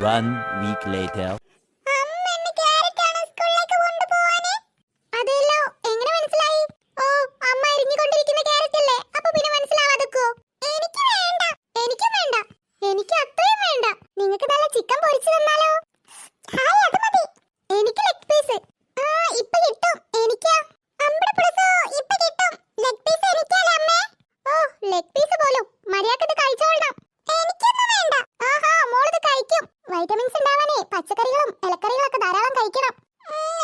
1 week later. Vitamins ഉണ്ടാവാനേ പച്ചക്കറികളും ഇലക്കറികളൊക്കെ ധാരാളം കഴിക്കണം.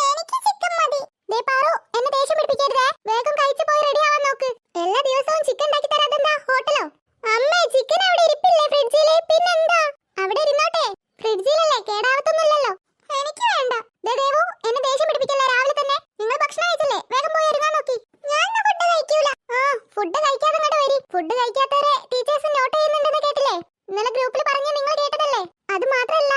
എനിക്ക് ചിക്കൻ മതി. ദേ പാറു, എന്നെ ദേഷ്യം പിടിപ്പിക്കരുതേ. വേഗം കഴിച്ചു പോയി റെഡി ആവാൻ നോക്ക്. എല്ലാ ദിവസവും ചിക്കൻ ഉണ്ടാക്കി തരാതെന്താ ഹോട്ടലോ? അമ്മേ, ചിക്കൻ അവിടെ ഇരിപ്പില്ലേ ഫ്രിഡ്ജില്? പിന്നെന്താ? അവിടെ ഇരുന്നോട്ടെ, ഫ്രിഡ്ജിലല്ലേ, കേടാവത്തൊന്നുമില്ലല്ലോ. എനിക്ക് വേണ്ട. ദേ ദേവു, എന്നെ ദേഷ്യം പിടിപ്പിക്കല്ലേ രാവിലെ തന്നെ. നിങ്ങൾ ഭക്ഷണം കഴിച്ചില്ലേ? വേഗം പോയി ഒരുങ്ങാൻ നോക്കി. ഞാൻ ഫുഡ് കഴിക്കൂല. ഫുഡ് കഴിക്കാതെ ഇങ്ങോട്ട് വരി. ഫുഡ് കഴിക്കാത്തവരെ ടീച്ചേഴ്സ് നോട്ട് ചെയ്യുന്നുണ്ടെന്ന് കേട്ടില്ലേ? ഇന്നലെ ഗ്രൂപ്പിൽ പറഞ്ഞ നിങ്ങൾ കേട്ടതല്ലേ? അത് മാത്രല്ല,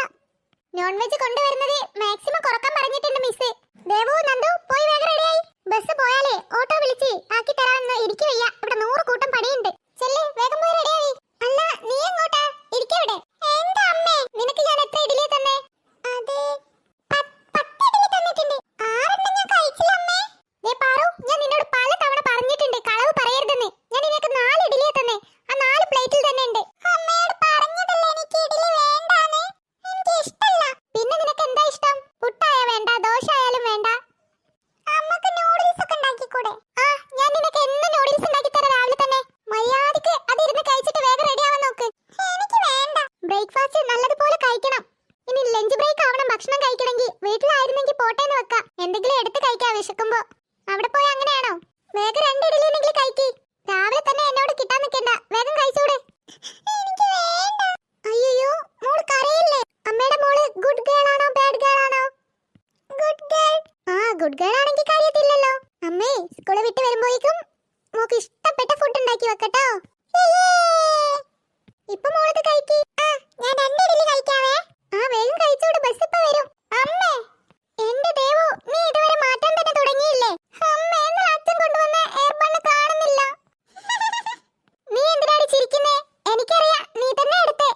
നോൺ വെജ് കൊണ്ടുവരുന്നത് മാക്സിമം കുറക്കാൻ പറഞ്ഞിട്ടുണ്ട് മിസ്. ദേവു, നന്ദു, പോയി വേഗം റെഡിയായി. ബസ് പോയാലേ ഓട്ടോ വിളിച്ച് ആക്കി തരാമെന്ന്. എനിക്ക് വയ്യ, ഇവിടെ 100 കൂട്ടം പണിയുണ്ട്. ചെല്ലേ, വേഗം പോയി റെഡിയായി. അല്ല, നീ എങ്ങോട്ടാ? ഇരിക്കവിടെ. എന്താ അമ്മേ, നിനക്ക് ഞാൻ എത്ര ഇഡ്ഡലി തന്നെ? അതെ, 10 ഇഡ്ഡലി തന്നിട്ടുണ്ട്. 6 ഞാൻ കഴിച്ചില്ല അമ്മേ. ദേ പാറു, ഞാൻ നിന്നോട് പല തവണ പറഞ്ഞിട്ടുണ്ട് കളവ് പറയരുതെന്ന്. ഞാൻ നിനക്ക് 4 ഇഡ്ഡലിയെ തന്നെ. ആ 4 പ്ലേറ്റിൽ തന്നെ ഉണ്ട്. അമ്മയോട് പറഞ്ഞതല്ലേ എനിക്ക് ഇഡ്ഡലി വേണ്ടാന്ന്. എനിക്ക് ഇഷ്ടല്ല. പിന്നെ നിനക്ക് എന്താ ഇഷ്ടം? പുട്ടായ വേണ്ട, ദോശ ആയാലും വേണ്ട. അമ്മക്ക് നൂഡിൽസ് ഒക്കെ ഉണ്ടാക്കിക്കൂടെ? ഞാൻ നിനക്ക് എന്ന് നൂഡിൽസ് ഉണ്ടാക്കി തരാം രാവിലെ തന്നെ. മര്യാദക്ക് അതിരുന്ന് കഴിച്ചിട്ട് വേഗം റെഡി ആവാൻ നോക്ക്. എനിക്ക് വേണ്ട. ബ്രേക്ക്ഫാസ്റ്റ് നല്ലതുപോലെ കഴിക്കണം. ഇനി ലഞ്ച് ബ്രേക്ക് ആവണം ഭക്ഷണം കഴിക്കണമെങ്കിൽ. വീട്ടിലായിരുന്നെങ്കിൽ പോട്ടേന്ന് വെക്കാം, എന്തെങ്കിലും എടുത്ത് കഴിക്കാം വിശക്കുമ്പോ. അവിടെ പോയി അങ്ങനെയാണോ? വേഗം 2 ഇഡ്ഡലി എന്തെങ്കിലും കഴിക്കി. രാവിലെ തന്നെ എന്നോട് കിട്ടാൻ നിൽക്കണ്ട, വേഗം കഴിച്ചൂടെ? എനിക്ക് വേണ്ട. അയ്യോ, മോള് കരയില്ലേ? അമ്മയുടെ മോള് ഗുഡ് ഗേൾ ആണോ ബാഡ് ഗേൾ ആണോ? Good girl. ഗുഡ് ഗേൾ ആണെങ്കിൽ കാര്യത്തില്ലല്ലോ. അമ്മേ, സ്കൂൾ വിട്ട് വരുമ്പോഴേക്കും മോക്ക് ഇഷ്ടപ്പെട്ട ഫുഡ് ഉണ്ടാക്കി വെക്കട്ടോ. ഇപ്പൊ മോളത് കഴിക്കി. ഞാൻ 2 ഇഡ്ഡലി കഴിക്കാവേ. വേഗം കഴിച്ചോട്, ബസ് ഇപ്പൊ വരും. അമ്മേ, എന്റെ ദേവു, നീ ഇതുവരെ മാറ്റാൻ തന്നെ തുടങ്ങിയില്ലേ? അമ്മേ, എന്നാൽ അച്ഛൻ കൊണ്ടുവന്ന എയർബണ്ണ് കാണുന്നില്ല. നീ എന്തിനാണ് ചിരിക്കുന്നേ? എനിക്കറിയാം, നീ തന്നെ എടുത്തേ.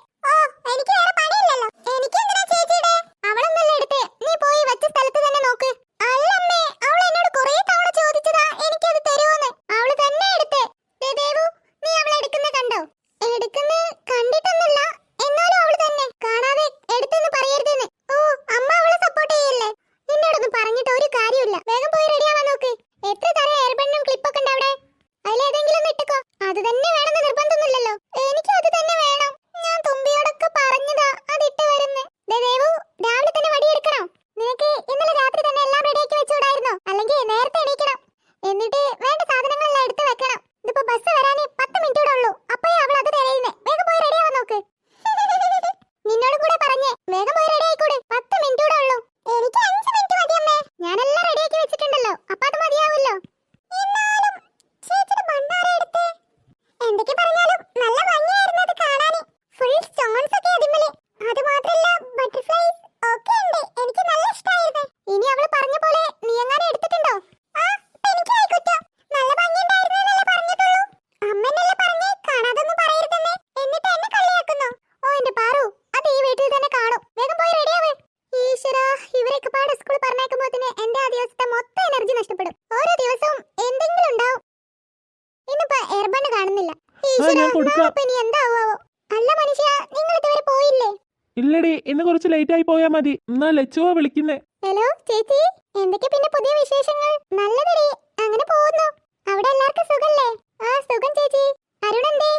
എനിക്ക് വേറെ പണിയില്ലല്ലോ. എനിക്ക് എന്തിനാ ചേച്ചിയുടെ? അവളൊന്നല്ല എടുത്തേ. നീ പോയി വെച്ച സ്ഥലത്ത് തന്നെ നോക്ക്. അല്ലമ്മേ, അവൾ എന്നോട് കുറേ തവണ ചോദിച്ചതാ എനിക്കത് തരുമോന്ന്. അവള് തന്നെ എടുത്തേ. ദേവു, നീ അവളെ എടുക്കുന്ന കണ്ടോ? എടുക്കുന്ന കണ്ടിട്ടൊന്നുമില്ല, എന്നാലും അവള് തന്നെ. കാണാതെ എടുത്തെന്ന് പറയരുതെന്ന്. അമ്മ അവളെ സപ്പോർട്ട് ചെയ്യല്ലേ? നിന്നോടൊന്നും പറഞ്ഞിട്ട് ഒരു കാര്യമില്ല. വേഗം പോയി റെഡി ആവാൻ നോക്ക്. എത്ര തരം എയർബണ്ണും ക്ലിപ്പൊക്കെ ഉണ്ട് അവിടെ? അതിലേതെങ്കിലും ഒന്ന് ഇട്ടുക്കോ. അത് തന്നെ വേണമെന്ന് നിർബന്ധമൊന്നുമില്ലല്ലോ. എനിക്ക് അത് തന്നെ വേണം. ഞാൻ തുമ്പിയോടൊക്കെ പറഞ്ഞതാ അതിട്ട് വരുന്നേ. ദേവു, രാവിലെ തന്നെ വടിയെടുക്കണം. നിനക്ക് ഇന്നലെ രാത്രി തന്നെ എല്ലാം റെഡിയാക്കി വെച്ചുകൂടായിരുന്നോ? അല്ലെങ്കിൽ നേരത്തെ എണീക്കണം. എന്നിട്ട് വേണ്ട സാധനങ്ങളെല്ലാം എടുത്ത് വെക്കണം. ഇതിപ്പോ ബസ് വരാനേ 10 മിനിറ്റ് കൂടെ ഉള്ളൂ. അപ്പോഴേ അവൾ അത് തിരയുന്നേ. വേഗം പോയി റെഡി ആവാൻ നോക്ക്. നിന്നോടും കൂടെ പറഞ്ഞേ, വേഗം പോയി റെഡി ആയിക്കൂടെ? 10 മിനിറ്റ് കൂടെ ഉള്ളൂ. എനിക്ക് 5 മിനിറ്റ് മതി അമ്മേ. ഞാനെല്ലാം റെഡിയാക്കി വെച്ചിട്ടുണ്ടല്ലോ, അപ്പൊ അത് മതിയാവുമല്ലോ. എന്നാലും ചേച്ചിയുടെ ഭണ്ഡാരം എടുത്തേ. എന്തൊക്കെ പറഞ്ഞാലും നല്ല ഭംഗിയായിരുന്നു അത് കാണാന്. ഫുൾ സ്റ്റോൺസ് ഒക്കെ അതിന്മേല്. അത് മാത്രല്ല, ബട്ടർഫ്ലൈസ് ഒക്കെ ഉണ്ട്. എനിക്ക് നല്ല ഇഷ്ടമായിരുന്നു. ഇനി അവള് പറഞ്ഞ പോലെ നീ എങ്ങനെ എടുത്തിട്ടുണ്ടോ? എനിക്ക് ആയിക്കോട്ടെ. നല്ല ഭംഗിയുണ്ടായിരുന്നു എന്നല്ലേ പറഞ്ഞിട്ടുള്ളൂ. അമ്മന്നല്ലേ പറഞ്ഞേ കാണാതൊന്നും പറയരുതെന്ന്. എന്നിട്ട് എന്നെ കളിയാക്കുന്നു. എന്റെ പാറു, അത് ഈ വീട്ടിൽ തന്നെ കാണും. വേഗം പോയി റെഡിയാവ്. ഈശ്വരാ, ഇവരൊക്കെ പാടെ സ്കൂൾ പറഞ്ഞേക്കുമ്പോത്തിന് എന്റെ ആ ദിവസത്തെ മൊത്തം എനർജി നഷ്ടപ്പെടും. ഓരോ ദിവസവും എന്തെങ്കിലും ഉണ്ടാവും. ഇന്നിപ്പോ എയർബണ്ണ് കാണുന്നില്ല. ഇനി എന്താവോ? അല്ല മനുഷ്യ, നിങ്ങൾ ഇതുവരെ പോയില്ലേ? ഇല്ലടി, ഇന്ന് കുറച്ച് ലേറ്റ് ആയി പോയാ മതി. എന്നാ ലച്ചുവാ വിളിക്കുന്നേ. ഹലോ ചേച്ചി, എന്തൊക്കെ പിന്നെ പുതിയ വിശേഷങ്ങൾ? നല്ലതടി, അങ്ങനെ പോകുന്നു. അവിടെ എല്ലാവർക്കും സുഖല്ലേ? സുഖം ചേച്ചി. അരുണെന്തേ?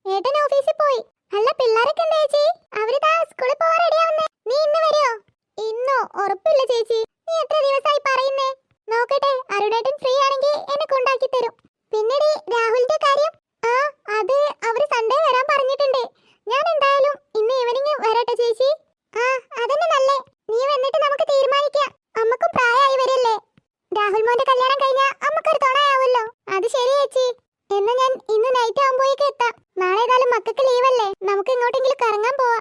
ഏട്ടൻ ഓഫീസിൽ പോയി. അല്ല, പിള്ളേരൊക്കെ എന്താ ചേച്ചി? അവര് താ സ്കൂളിൽ പോവാൻ റെഡിയാവുന്നേ. നീ ഇന്ന് വരുമോ? ഇന്നോ? ഉറപ്പില്ല ചേച്ചി. നീ എത്ര ദിവസമായി പറയുന്നേ? നോക്കട്ടെ, അരുണേട്ടൻ ഫ്രീ ആണെങ്കിൽ എന്നെ കൊണ്ടാക്കി തരും. പിന്നീട് രാഹുലിന്റെ കാര്യം? അത് അവര് സൺഡേ വരാൻ പറഞ്ഞിട്ടുണ്ട്. ഞാൻ എന്തായാലും ഇന്ന് ഈവനിങ് വരട്ടെ ചേച്ചി. അതന്നെ നല്ലേ. നീ വന്നിട്ട് നമുക്ക് തീരുമാനിക്കാം. അമ്മക്കും പ്രായമായി വരല്ലേ. രാഹുൽ മോന്റെ കല്യാണം കഴിഞ്ഞാ അമ്മക്കൊരു തുണയാവുമല്ലോ. അത് ശരി ചേച്ചി. എന്നാ ഞാൻ ഇന്ന് നൈറ്റ് ആവുമ്പോഴേക്ക് എത്താം. നാളെ ഏതായാലും മക്കൾക്ക് ലീവല്ലേ, നമുക്ക് എങ്ങോട്ടെങ്കിലും കറങ്ങാൻ പോവാ.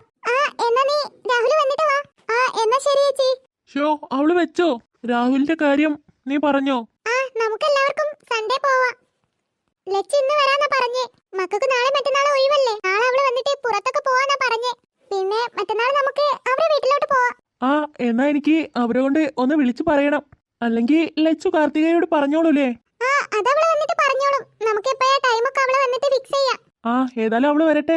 എന്നാ നീ രാഹുൽ വന്നിട്ട് വാ. എന്നാ ശരി ചേച്ചി. അവള് വെച്ചോ? രാഹുലിന്റെ കാര്യം നീ പറഞ്ഞോ? നമുക്കെല്ലാവർക്കും സൺഡേ പോവാ. ലച്ച് ഇന്ന് വരാന്നാ പറഞ്ഞേ. മക്കൾക്ക് നാളെ മറ്റന്നാളെ ഒഴിവല്ലേ. നാളെ അവള് വന്നിട്ട് പുറത്തൊക്കെ പോവാന്നാ പറഞ്ഞേ. പിന്നെ പിന്നെ മറ്റന്നാൾ നമുക്ക് അവരുടെ വീട്ടിലോട്ട് പോവാം. ആ എന്നാ എനിക്ക് അവരെ കൊണ്ട് ഒന്ന് വിളിച്ചു പറയണം. അല്ലെങ്കിൽ ലച്ചു കാർത്തികയോട് പറഞ്ഞോളൂലേ? ആ അതവള് വന്നിട്ട് പറഞ്ഞോളും. നമുക്ക് എപ്പോഴാ ടൈമൊക്കെ അവള് വന്നിട്ട് ഫിക്സ് ചെയ്യാം. ആ ഏതായാലും അവള് വരട്ടെ.